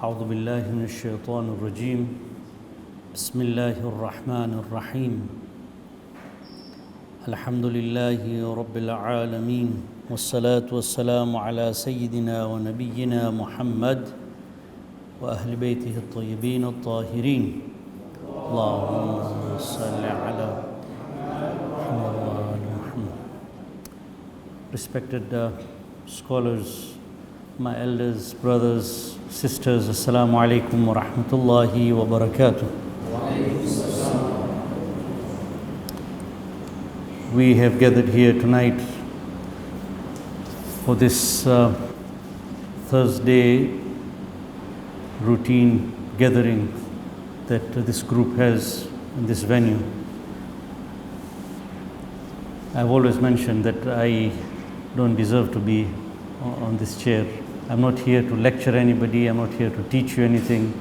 أعوذ بالله من الشيطان الرجيم بسم الله الرحمن الرحيم الحمد لله رب العالمين والصلاة والسلام على سيدنا ونبينا محمد وأهل بيته الطيبين الطاهرين اللهم صل على محمد. Respected scholars, my elders, brothers, sisters, Assalamu alaikum wa rahmatullahi wa barakatuh. We have gathered here tonight for this Thursday routine gathering that this group has in this venue. I've always mentioned that I don't deserve to be on this chair. I'm not here to lecture anybody, I'm not here to teach you anything.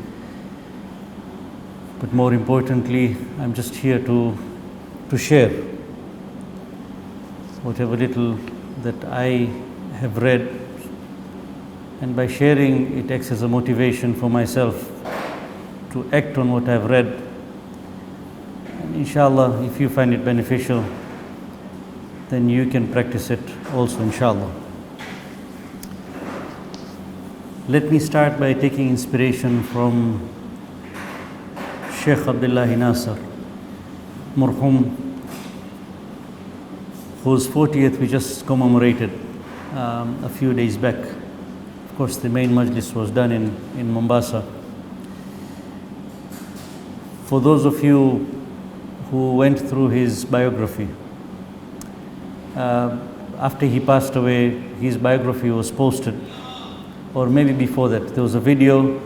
But more importantly, I'm just here to share whatever little that I have read, and by sharing it acts as a motivation for myself to act on what I've read. And inshallah, if you find it beneficial, then you can practice it also, inshallah. Let me start by taking inspiration from Sheikh Abdullahi Nasser, Marhum, whose 40th we just commemorated a few days back. Of course, the main majlis was done in Mombasa. For those of you who went through his biography, after he passed away, his biography was posted, or maybe before that. There was a video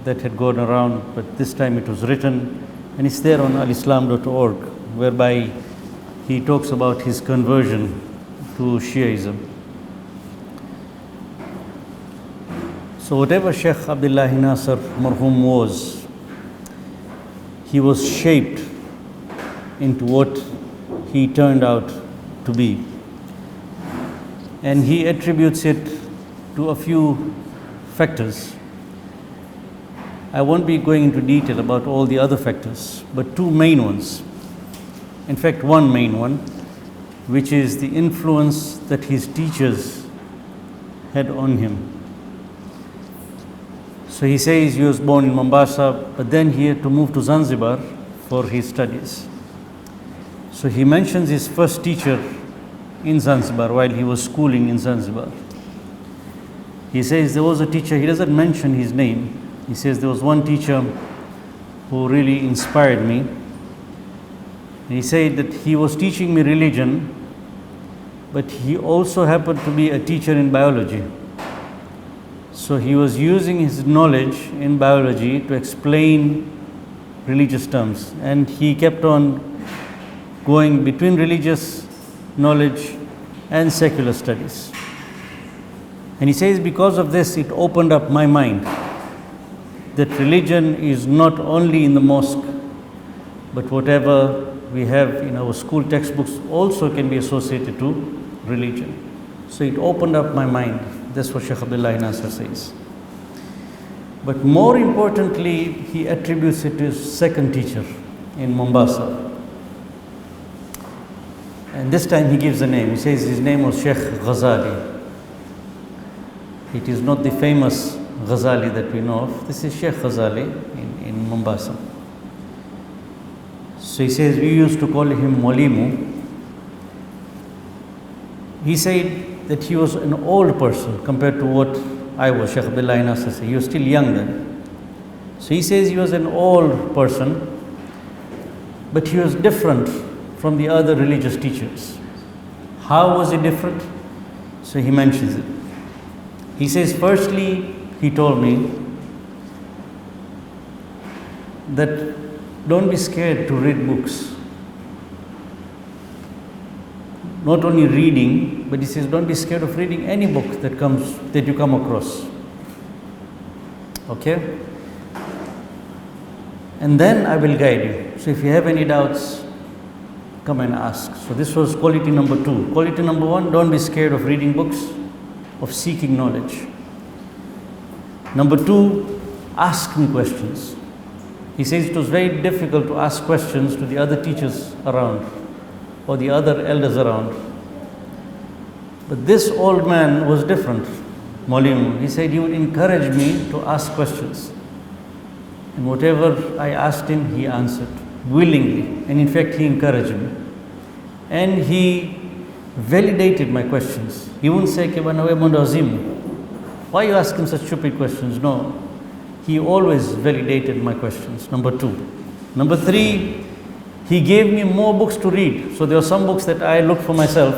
that had gone around, but this time it was written, and it's there on alislam.org, whereby he talks about his conversion to Shiaism. So whatever Sheikh Abdullahi Nasser Marhum was, he was shaped into what he turned out to be. And he attributes it to a few factors. I won't be going into detail about all the other factors, but two main ones. In fact, one main one, which is the influence that his teachers had on him. So he says he was born in Mombasa, but then he had to move to Zanzibar for his studies. So he mentions his first teacher in Zanzibar while he was schooling in Zanzibar. He says there was a teacher, he doesn't mention his name. He says there was one teacher who really inspired me. And he said that he was teaching me religion, but he also happened to be a teacher in biology. So he was using his knowledge in biology to explain religious terms. And he kept on going between religious knowledge and secular studies. And he says because of this, it opened up my mind that religion is not only in the mosque, but whatever we have in our school textbooks also can be associated to religion. So it opened up my mind. That's what Sheikh Abdullahi Nasser says. But more importantly, he attributes it to his second teacher in Mombasa. And this time he gives a name. He says his name was Sheikh Ghazali. It is not the famous Ghazali that we know of. This is Sheikh Ghazali in Mombasa. So he says we used to call him Mwalimu. He said that he was an old person compared to what I was, Sheikh Abdullahi Nasser said. He was still young then. So he says he was an old person, but he was different from the other religious teachers. How was he different? So he mentions it. He says, firstly, he told me that don't be scared to read books. Not only reading, but he says don't be scared of reading any book that you come across. Okay? And then I will guide you. So if you have any doubts, come and ask. So this was quality number 2. Quality number 1, don't be scared of reading books, of seeking knowledge. Number 2, ask me questions. He says it was very difficult to ask questions to the other teachers around or the other elders around. But this old man was different, Maulim. He said he would encourage me to ask questions. And whatever I asked him, he answered willingly. And in fact, he encouraged me. And he validated my questions. He wouldn't say, why are you asking such stupid questions? No. He always validated my questions. Number 2. Number 3, he gave me more books to read. So there were some books that I looked for myself.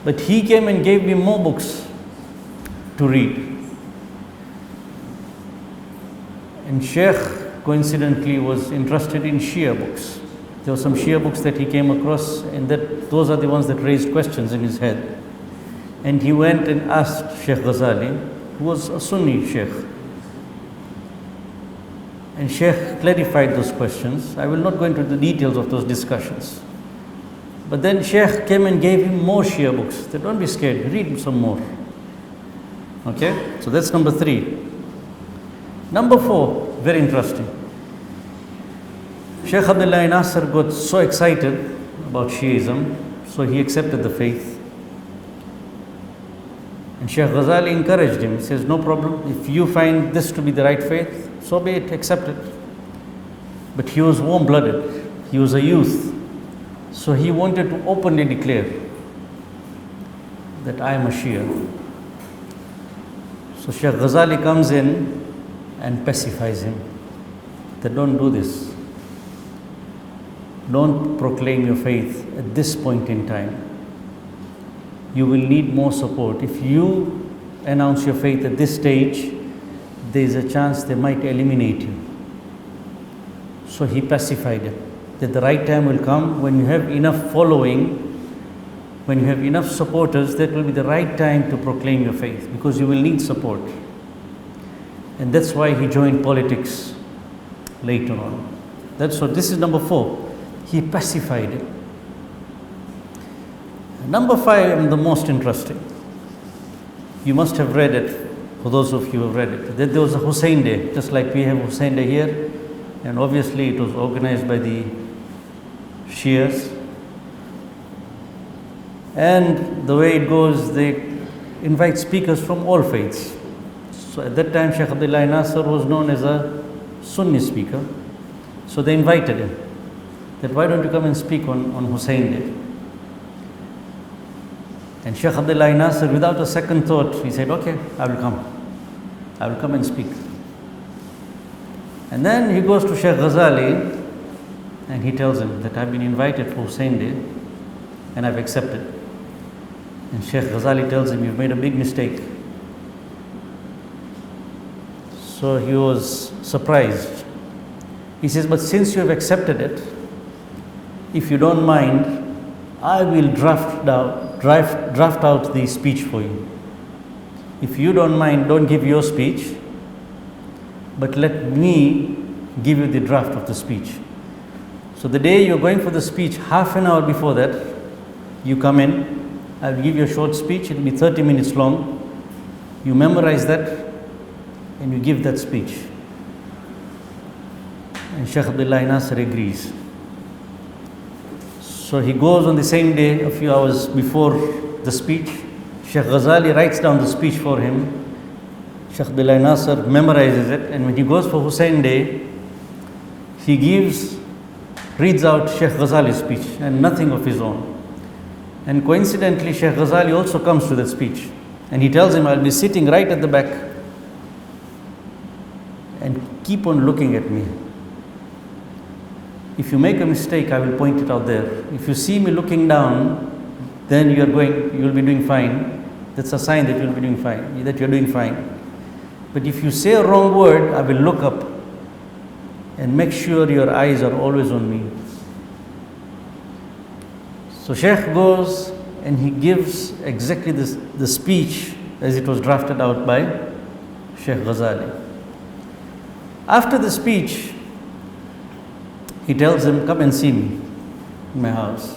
But he came and gave me more books to read. And Sheikh, coincidentally, was interested in Shia books. There were some Shia books that he came across, and those are the ones that raised questions in his head. And he went and asked Sheikh Ghazali, who was a Sunni Sheikh. And Sheikh clarified those questions. I will not go into the details of those discussions. But then Sheikh came and gave him more Shia books. He said, don't be scared, read some more. Okay, so that's number 3. Number 4, very interesting. Sheikh Abdullahi Nasser got so excited about Shiism, so he accepted the faith. And Sheikh Ghazali encouraged him. He says, no problem, if you find this to be the right faith, so be it, accept it. But he was warm-blooded. He was a youth. So he wanted to openly declare that I am a Shia. So Sheikh Ghazali comes in and pacifies him that don't do this. Don't proclaim your faith at this point in time. You will need more support. If you announce your faith at this stage, there is a chance they might eliminate you. So he pacified him that the right time will come when you have enough following, when you have enough supporters, that will be the right time to proclaim your faith, because you will need support. And that's why he joined politics later on. This is number 4. He pacified it. Number 5, and the most interesting. You must have read it, for those of you who have read it, that there was a Hussein Day, just like we have Hussein Day here. And obviously it was organized by the Shias. And the way it goes, they invite speakers from all faiths. So at that time, Sheikh Abdullahi Nasser was known as a Sunni speaker. So they invited him, that why don't you come and speak on Hussein Day? And Sheikh Abdullahi Nasser, without a second thought, he said, okay, I will come. I will come and speak. And then he goes to Sheikh Ghazali and he tells him that I've been invited for Hussein Day and I've accepted. And Sheikh Ghazali tells him, you've made a big mistake. So he was surprised. He says, but since you have accepted it, if you don't mind, I will draft out the speech for you. If you don't mind, don't give your speech, but let me give you the draft of the speech. So the day you're going for the speech, half an hour before that, you come in, I'll give you a short speech, it'll be 30 minutes long. You memorize that and you give that speech. And Sheikh Abdullahi Nasser agrees. So he goes on the same day, a few hours before the speech. Sheikh Ghazali writes down the speech for him. Sheikh Abdullahi Nasser memorizes it, and when he goes for Hussein Day, he reads out Sheikh Ghazali's speech and nothing of his own. And coincidentally, Sheikh Ghazali also comes to that speech, and he tells him, I'll be sitting right at the back and keep on looking at me. If you make a mistake, I will point it out there. If you see me looking down, then you'll be doing fine. That's a sign that you'll be doing fine, that you're doing fine. But if you say a wrong word, I will look up and make sure your eyes are always on me. So Sheikh goes and he gives exactly the speech as it was drafted out by Sheikh Ghazali. After the speech, he tells him, come and see me in my house.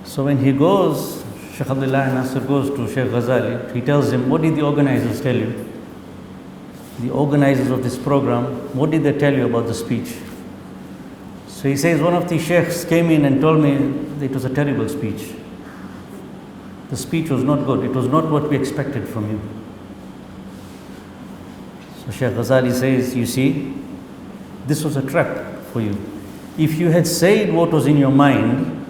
So when he goes, Sheikh Abdullahi Nasser goes to Sheikh Ghazali, he tells him, what did the organizers tell you? the organizers of this program, what did they tell you about the speech? So he says, one of the sheikhs came in and told me that it was a terrible speech. The speech was not good. It was not what we expected from you. So Sheikh Ghazali says, you see, this was a trap for you. If you had said what was in your mind,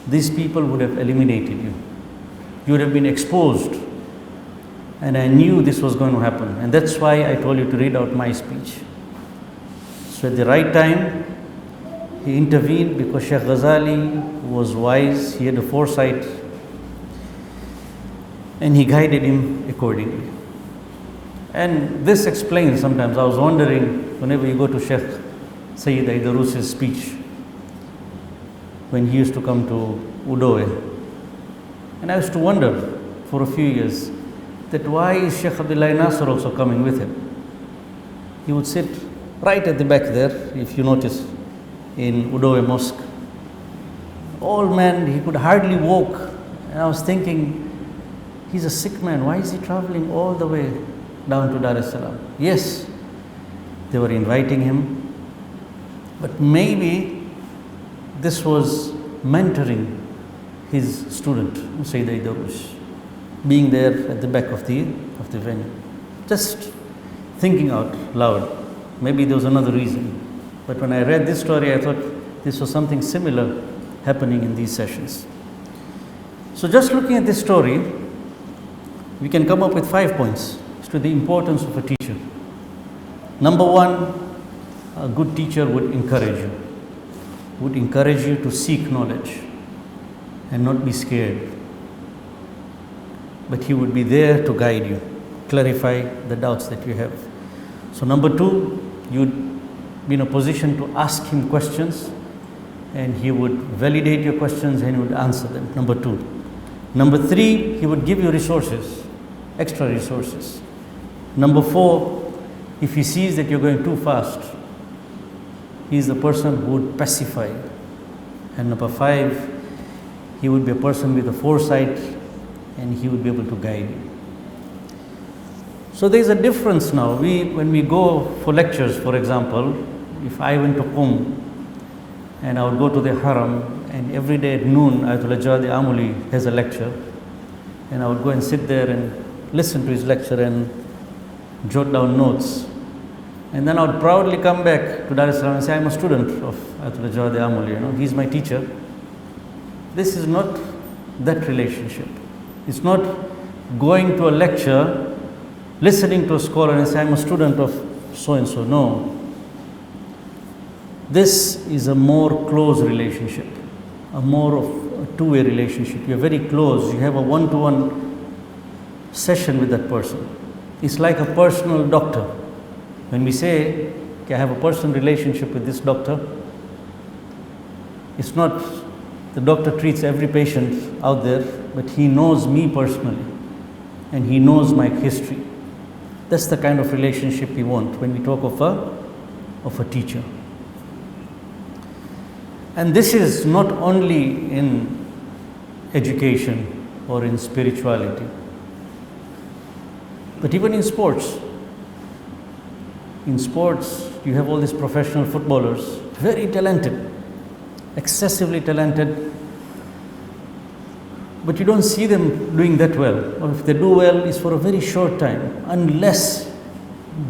these people would have eliminated you. You would have been exposed. And I knew this was going to happen. And that's why I told you to read out my speech. So at the right time, he intervened because Sheikh Ghazali was wise, he had the foresight, and he guided him accordingly. And this explains sometimes, I was wondering, whenever you go to Sheikh Sayyid Aidarus's speech, when he used to come to Udoe, and I used to wonder for a few years, that why is Sheikh Abdullahi Nasser also coming with him? He would sit right at the back there, if you notice, in Udoe Mosque. Old man, he could hardly walk. And I was thinking, he's a sick man. Why is he traveling all the way down to Dar es Salaam? Yes, they were inviting him. But maybe this was mentoring his student, Sayyid Aidarus, being there at the back of the venue. Just thinking out loud. Maybe there was another reason. But when I read this story, I thought this was something similar happening in these sessions. So just looking at this story, we can come up with 5 points as to the importance of a teacher. Number one, a good teacher would encourage you to seek knowledge and not be scared. But he would be there to guide you, clarify the doubts that you have. So number two, you'd be in a position to ask him questions and he would validate your questions and he would answer them. Number two. Number three, he would give you resources, extra resources. Number four, if he sees that you're going too fast, he's the person who would pacify you. And number five, he would be a person with a foresight and he would be able to guide you. So there's a difference now. When we go for lectures, for example, if I went to Qum and I would go to the Haram and every day at noon Ayatollah Jadi Amuli has a lecture and I would go and sit there and listen to his lecture and jot down notes. And then I would proudly come back to Dar es Salaam and say, I'm a student of Ayatollah Jadi Amuli, he's my teacher. This is not that relationship. It's not going to a lecture, listening to a scholar and say, I'm a student of so-and-so. No. This is a more close relationship, a more of a two-way relationship. You're very close. You have a one-to-one session with that person. It's like a personal doctor. When we say, okay, I have a personal relationship with this doctor, it's not the doctor treats every patient out there, but he knows me personally and he knows my history. That's the kind of relationship we want when we talk of a teacher. And this is not only in education or in spirituality, but even in sports. In sports, you have all these professional footballers, very talented, excessively talented, but you don't see them doing that well. Or if they do well, it's for a very short time, unless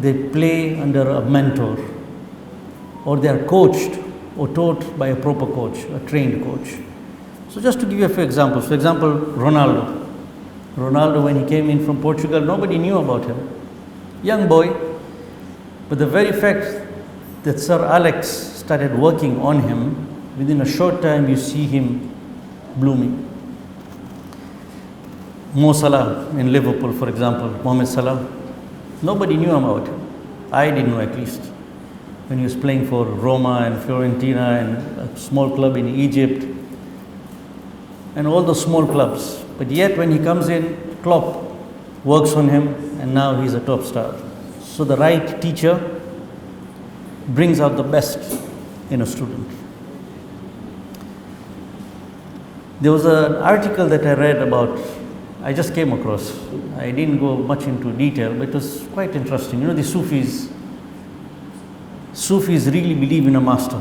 they play under a mentor or they are coached or taught by a proper coach, a trained coach. So just to give you a few examples. For example, Ronaldo. Ronaldo, when he came in from Portugal, nobody knew about him. Young boy, but the very fact that Sir Alex started working on him, within a short time you see him blooming. Mo Salah in Liverpool, for example, Mohamed Salah, nobody knew about him. I didn't know, at least. When he was playing for Roma and Fiorentina and a small club in Egypt and all the small clubs. But yet when he comes in, Klopp works on him and now he's a top star. So the right teacher brings out the best in a student. There was an article that I read about I just came across. I didn't go much into detail, but it was quite interesting. You know, the Sufis really believe in a master.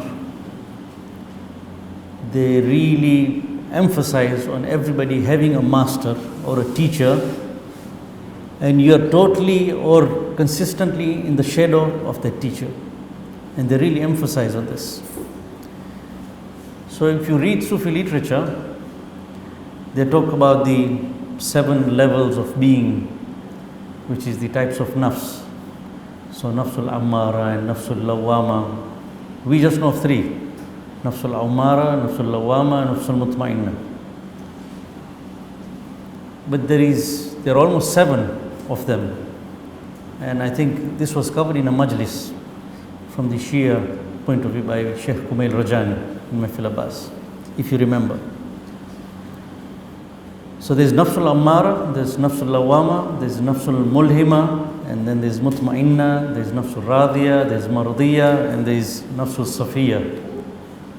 They really emphasize on everybody having a master or a teacher, and you are totally or consistently in the shadow of that teacher. And they really emphasize on this. So if you read Sufi literature, they talk about the 7 levels of being, which is the types of nafs. So nafsul ammara and nafsul lawama. We just know of 3. Nafsul ammara, nafsul lawama, nafsul mutmainna. But there are almost 7 of them. And I think this was covered in a majlis from the Shia point of view by Sheikh Kamaal in Mahfil Abbas, if you remember. So there's Nafsul Ammara, there's Nafsul Lawama, there's Nafsul Mulhima, and then there's Mutma'inna, there's Nafsul Radhiya, there's Mardiya, and there's Nafsul Safiya.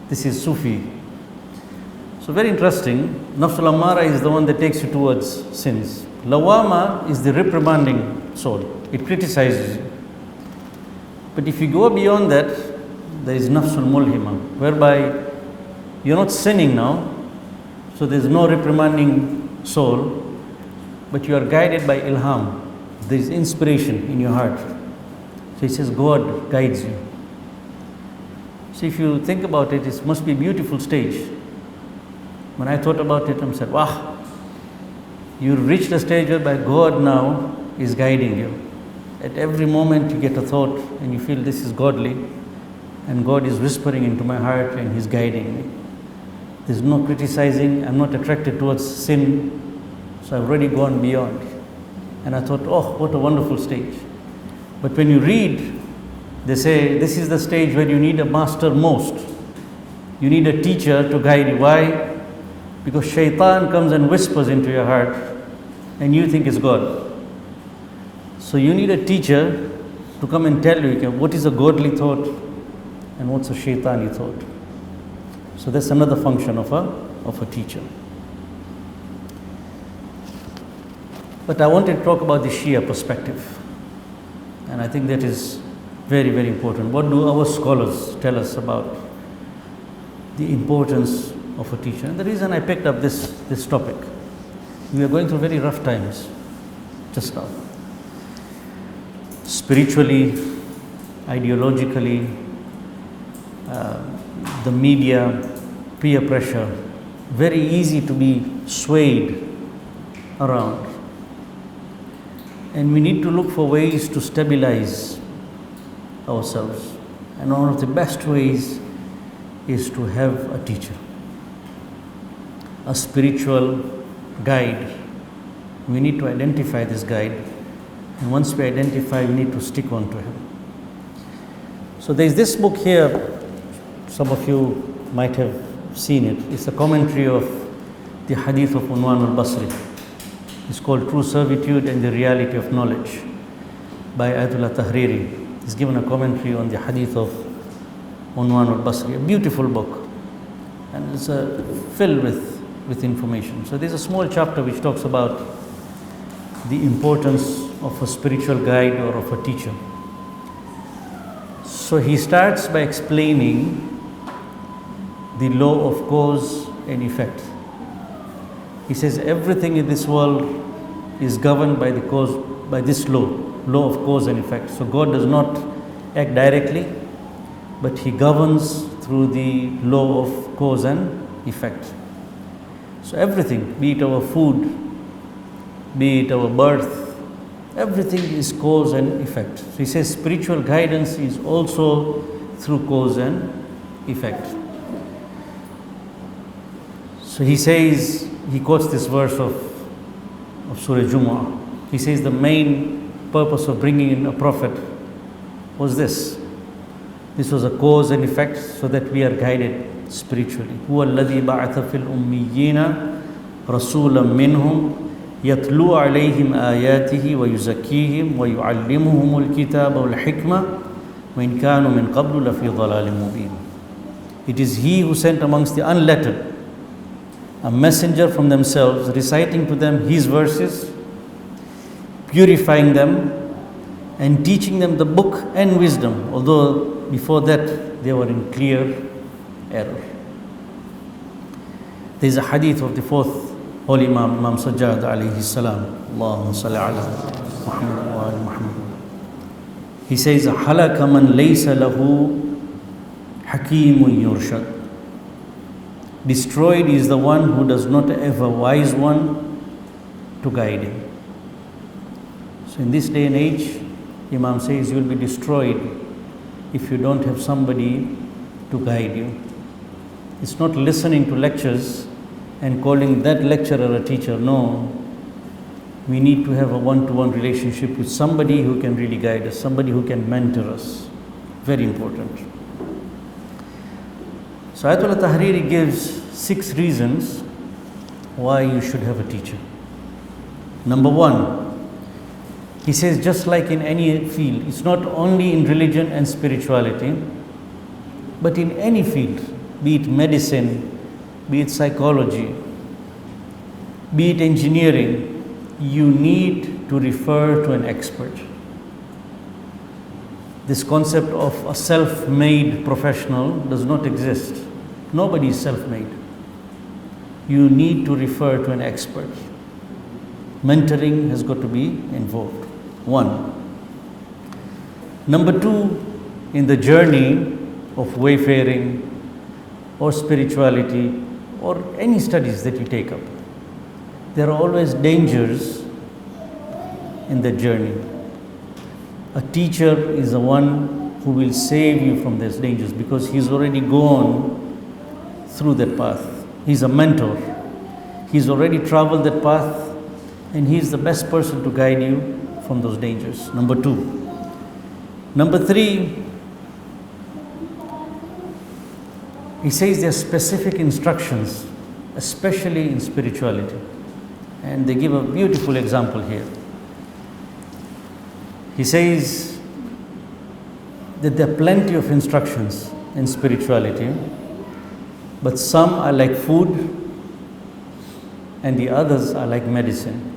This is Sufi. So very interesting. Nafsul Ammara is the one that takes you towards sins. Lawama is the reprimanding soul. It criticizes you. But if you go beyond that, there is Nafsul Mulhima, whereby you're not sinning now, so there's no reprimanding soul, but you are guided by ilham. There is inspiration in your heart. So he says God guides you. So if you think about it, it must be a beautiful stage. When I thought about it, I said, wow, you reached a stage whereby God now is guiding you. At every moment you get a thought and you feel this is godly, and God is whispering into my heart and He's guiding me. There's no criticizing, I'm not attracted towards sin, so I've already gone beyond. And I thought, oh, what a wonderful stage. But when you read, they say this is the stage where you need a master most. You need a teacher to guide you. Why? Because shaitan comes and whispers into your heart and you think it's God. So you need a teacher to come and tell you what is a godly thought and what's a shaitani thought. So that's another function of a teacher. But I wanted to talk about the Shia perspective. And I think that is very, very important. What do our scholars tell us about the importance of a teacher? And the reason I picked up this topic, we are going through very rough times just now. Spiritually, ideologically, the media, peer pressure, very easy to be swayed around. And we need to look for ways to stabilize ourselves. And one of the best ways is to have a teacher, a spiritual guide. We need to identify this guide. And once we identify, we need to stick on to him. So there's this book here, some of you might have seen it. It's a commentary of the hadith of Unwan al-Basri. It's called True Servitude and the Reality of Knowledge by Ayatollah Tahriri. He's given a commentary on the hadith of Unwan al-Basri, a beautiful book. And it's filled with information. So there's a small chapter which talks about the importance of a spiritual guide or of a teacher. So he starts by explaining the law of cause and effect. He says everything in this world is governed by this law of cause and effect. So God does not act directly, but He governs through the law of cause and effect. So everything, be it our food, be it our birth, everything is cause and effect. So he says spiritual guidance is also through cause and effect. So he says, he quotes this verse of Surah Jumu'ah. He says the main purpose of bringing in a prophet was this. This was a cause and effect so that we are guided spiritually. هُوَ الَّذِي بَعَثَ فِي الْأُمِّيِّينَ رَسُولًا مِّنْهُمْ يَتْلُو عَلَيْهِمْ آيَاتِهِ وَيُزَكِّيهِمْ وَيُعَلِّمُهُمُ الْكِتَابَ وَالْحِكْمَةَ وَإِنْ كَانُوا مِنْ قَبْلُ لَفِي ضَلَالٍ مُبِينٍ. It is He who sent amongst the unlettered a messenger from themselves, reciting to them his verses, purifying them, and teaching them the book and wisdom, although before that they were in clear error. There is a hadith of the fourth Holy Imam, Imam Sajjad alayhi salam. Allahumma salli ala Muhammad wa ala Muhammad. He says, halaka man laysa lahu hakimun yurshad. Destroyed is the one who does not have a wise one to guide him. So in this day and age, Imam says you will be destroyed if you don't have somebody to guide you. It's not listening to lectures and calling that lecturer a teacher. No. We need to have a one-to-one relationship with somebody who can really guide us, somebody who can mentor us. Very important. So Ayatollah Tahriri gives 6 reasons why you should have a teacher. Number 1, he says just like in any field, it's not only in religion and spirituality, but in any field, be it medicine, be it psychology, be it engineering, you need to refer to an expert. This concept of a self-made professional does not exist. Nobody is self-made. You need to refer to an expert. Mentoring has got to be involved. 1. Number 2, in the journey of wayfaring or spirituality or any studies that you take up, there are always dangers in the journey. A teacher is the one who will save you from these dangers because he's already gone through that path. He's a mentor. He's already traveled that path and he's the best person to guide you from those dangers. Number 2. Number 3, he says there are specific instructions, especially in spirituality. And they give a beautiful example here. He says that there are plenty of instructions in spirituality, but some are like food and the others are like medicine.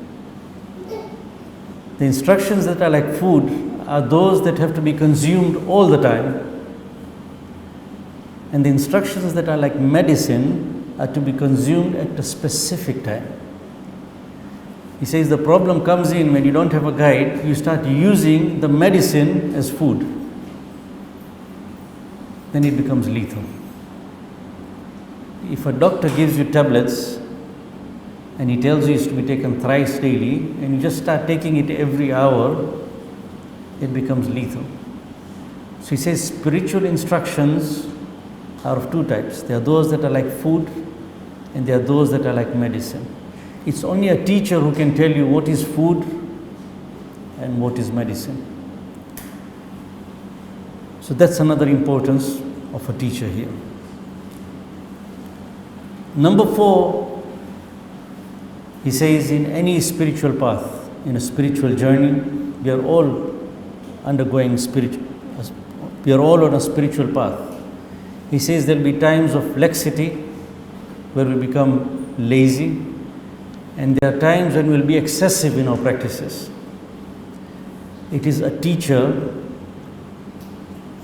The instructions that are like food are those that have to be consumed all the time, and the instructions that are like medicine are to be consumed at a specific time. He says the problem comes in when you don't have a guide, you start using the medicine as food. Then it becomes lethal. If a doctor gives you tablets and he tells you it's to be taken thrice daily and you just start taking it every hour, it becomes lethal. So he says spiritual instructions are of 2 types. There are those that are like food and there are those that are like medicine. It's only a teacher who can tell you what is food and what is medicine. So that's another importance of a teacher here. Number 4, he says in any spiritual path, in a spiritual journey, we are all undergoing we are all on a spiritual path. He says there will be times of laxity where we become lazy, and there are times when we will be excessive in our practices. It is a teacher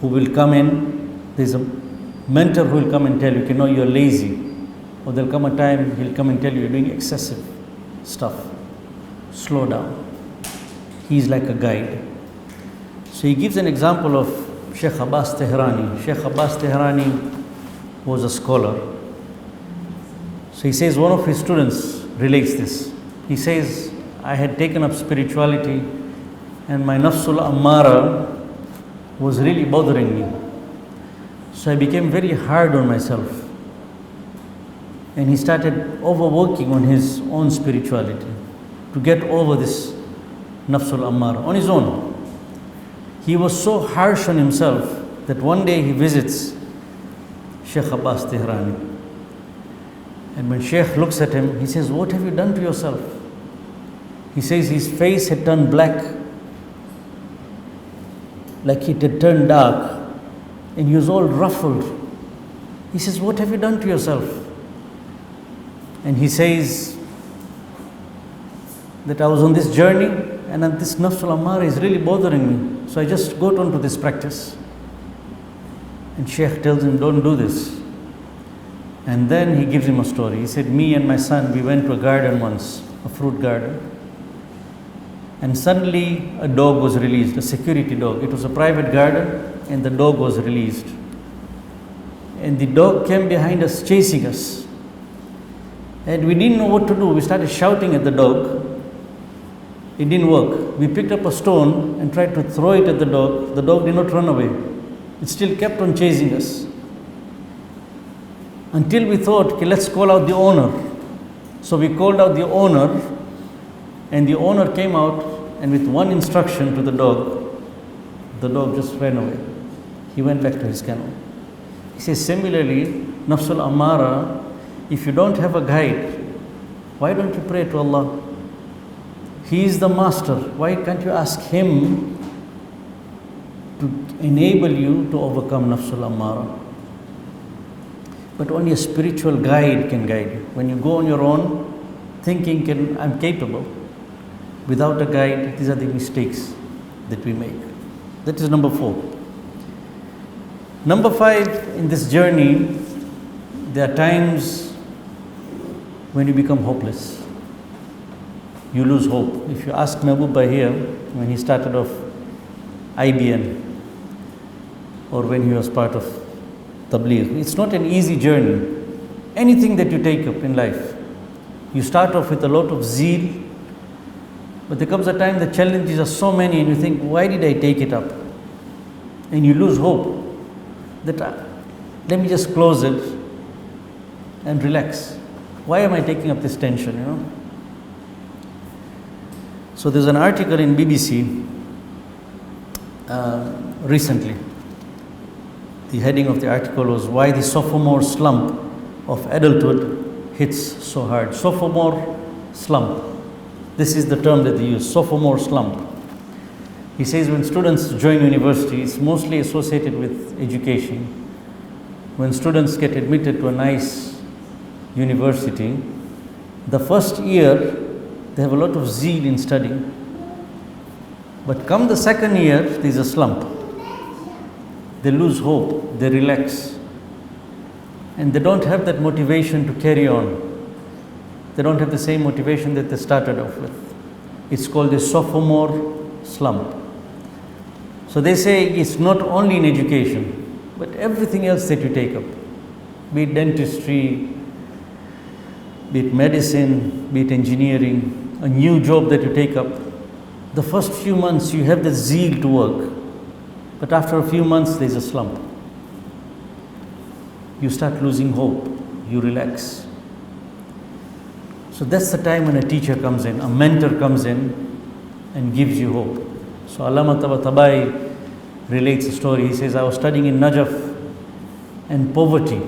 who will come in, there's a mentor who will come and tell you, you know, you're lazy. Or there'll come a time he'll come and tell you you're doing excessive stuff. Slow down. He's like a guide. So he gives an example of Sheikh Abbas Tehrani. Sheikh Abbas Tehrani was a scholar. So he says one of his students relates this. He says, I had taken up spirituality and my nafsul ammara was really bothering me. So I became very hard on myself. And he started overworking on his own spirituality to get over this nafsul ammara on his own. He was so harsh on himself that one day he visits Sheikh Abbas Tehrani. And when Sheikh looks at him, he says, what have you done to yourself? He says his face had turned black, like it had turned dark, and he was all ruffled. He says, what have you done to yourself? And he says that I was on this journey and this nafsul ammara is really bothering me. So I just got onto this practice. And Sheikh tells him, don't do this. And then he gives him a story. He said, me and my son, we went to a garden once, a fruit garden. And suddenly a dog was released, a security dog. It was a private garden and the dog was released. And the dog came behind us, chasing us. And we didn't know what to do. We started shouting at the dog. It didn't work. We picked up a stone and tried to throw it at the dog. The dog did not run away. It still kept on chasing us. Until we thought, okay, let's call out the owner. So we called out the owner, and the owner came out, and with one instruction to the dog just ran away. He went back to his kennel. He says, similarly, nafsul ammara, if you don't have a guide, why don't you pray to Allah? He is the master. Why can't you ask Him to enable you to overcome nafsul ammara? But only a spiritual guide can guide you. When you go on your own, thinking I'm capable, without a guide, these are the mistakes that we make. That is number 4. Number 5, in this journey, there are times when you become hopeless. You lose hope. If you ask Mehbooba here, when he started off IBN, or when he was part of Tabligh, it's not an easy journey. Anything that you take up in life, you start off with a lot of zeal, but there comes a time the challenges are so many and you think, why did I take it up? And you lose hope. That let me just close it and relax. Why am I taking up this tension, So there's an article in BBC recently. The heading of the article was, why the sophomore slump of adulthood hits so hard. Sophomore slump. This is the term that they use, sophomore slump. He says when students join university, it's mostly associated with education. When students get admitted to a nice university, the first year, they have a lot of zeal in studying. But come the second year, there's a slump. They lose hope, they relax. And they don't have that motivation to carry on. They don't have the same motivation that they started off with. It's called the sophomore slump. So they say it's not only in education, but everything else that you take up, be it dentistry, be it medicine, be it engineering, a new job that you take up. The first few months you have the zeal to work, but after a few months there's a slump. You start losing hope, you relax. So that's the time when a teacher comes in, a mentor comes in and gives you hope. So Allama Tabatabai relates a story. He says, I was studying in Najaf and poverty.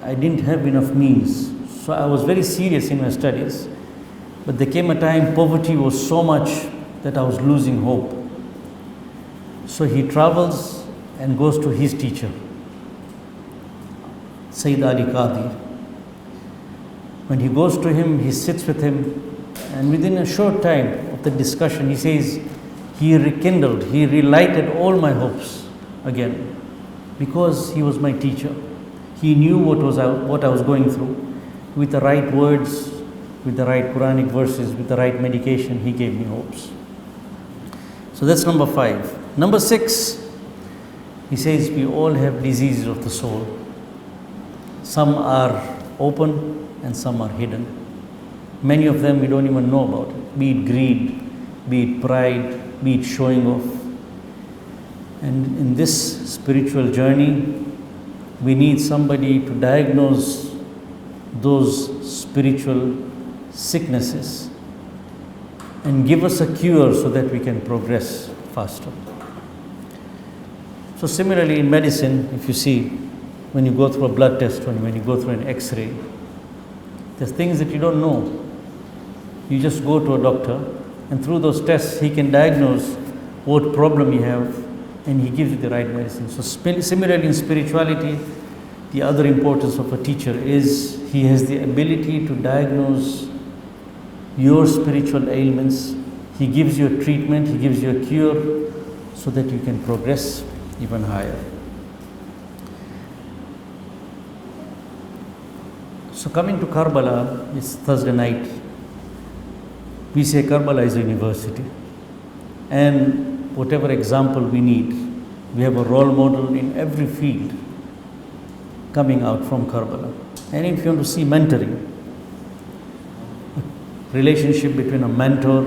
I didn't have enough means. So I was very serious in my studies. But there came a time poverty was so much that I was losing hope. So he travels and goes to his teacher, Sayyid Ali Qadi. When he goes to him, he sits with him, and within a short time of the discussion, he says, he rekindled, he relighted all my hopes again, because he was my teacher. He knew what I was going through. With the right words, with the right Quranic verses, with the right medication, he gave me hopes. So that's number 5. Number 6, he says we all have diseases of the soul. Some are open and some are hidden. Many of them we don't even know about it. Be it greed, be it pride, be it showing off. And in this spiritual journey, we need somebody to diagnose those spiritual sicknesses and give us a cure so that we can progress faster. So similarly in medicine, if you see, when you go through a blood test, when you go through an X-ray, there's things that you don't know. You just go to a doctor, and through those tests, he can diagnose what problem you have, and he gives you the right medicine. So similarly in spirituality, the other importance of a teacher is he has the ability to diagnose your spiritual ailments. He gives you a treatment, he gives you a cure so that you can progress even higher. So coming to Karbala, it's Thursday night. We say Karbala is a university, and whatever example we need, we have a role model in every field coming out from Karbala. And if you want to see mentoring, relationship between a mentor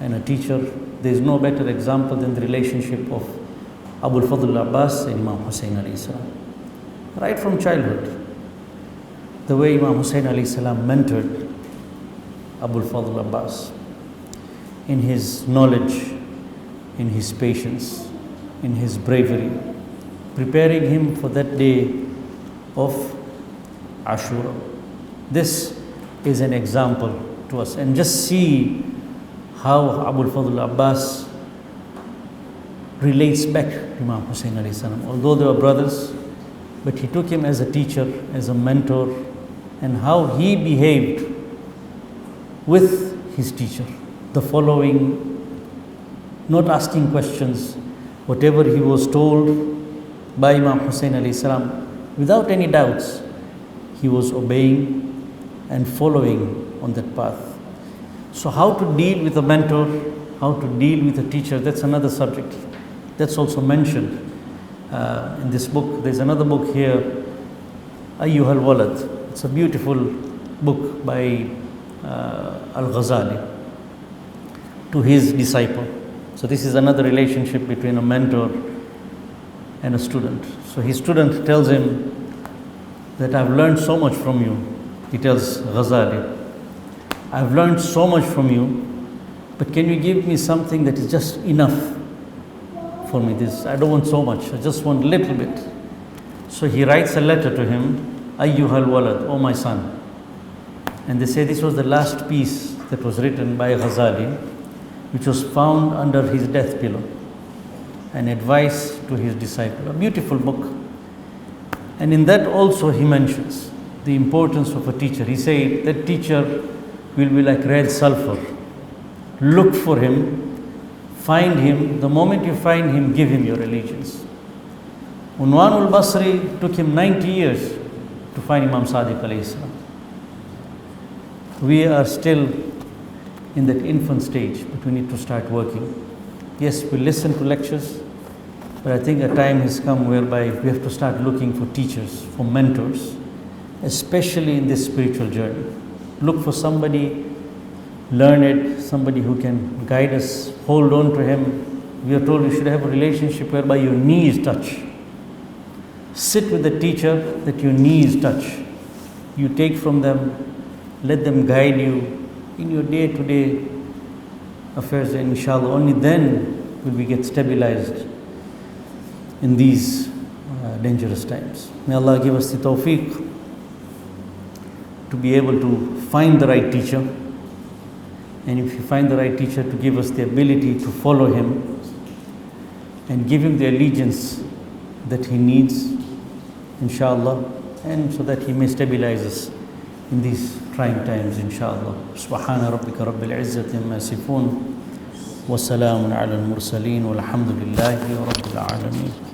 and a teacher, there is no better example than the relationship of Abul Fadl Abbas and Imam Hussain alayhi salam. Right from childhood, the way Imam Hussain alayhi salam mentored Abul Fadl Abbas in his knowledge, in his patience, in his bravery, preparing him for that day of Ashura. This is an example to us, and just see how Abul Fadl Abbas relates back to Imam Hussain alayhi salam. Although they were brothers, but he took him as a teacher, as a mentor, and how he behaved with his teacher. The following, not asking questions, whatever he was told by Imam Hussain alayhi salam, without any doubts, he was obeying and following on that path. So how to deal with a mentor, how to deal with a teacher, that's another subject. That's also mentioned in this book. There's another book here, Ayyuhal Walad. It's a beautiful book by Al-Ghazali to his disciple. So this is another relationship between a mentor and a student. So his student tells him that I've learned so much from you. He tells Ghazali, I've learned so much from you, but can you give me something that is just enough for me? This, I don't want so much, I just want a little bit. So he writes a letter to him, Ayyuhal Walad, oh my son. And they say this was the last piece that was written by Ghazali, which was found under his death pillow, an advice to his disciple. A beautiful book. And in that also he mentions the importance of a teacher. He said that teacher will be like red sulfur. Look for him, find him. The moment you find him, give him your allegiance. Unwan al-Basri took him 90 years to find Imam Sadiq alayhi salam. We are still in that infant stage, but we need to start working. Yes, we listen to lectures, but I think a time has come whereby we have to start looking for teachers, for mentors, especially in this spiritual journey. Look for somebody learned, somebody who can guide us, hold on to him. We are told you should have a relationship whereby your knees touch. Sit with the teacher that your knees touch. You take from them, let them guide you in your day-to-day affairs, and inshallah only then will we get stabilized in these dangerous times. May Allah give us the tawfiq to be able to find the right teacher, and if you find the right teacher, to give us the ability to follow him and give him the allegiance that he needs, inshallah, and so that he may stabilize us in these trying times, inshallah. Subhana rabbika rabbil izzati amma yasifun wa salamun ala al-mursaleen walhamdulillahi rabbil alameen.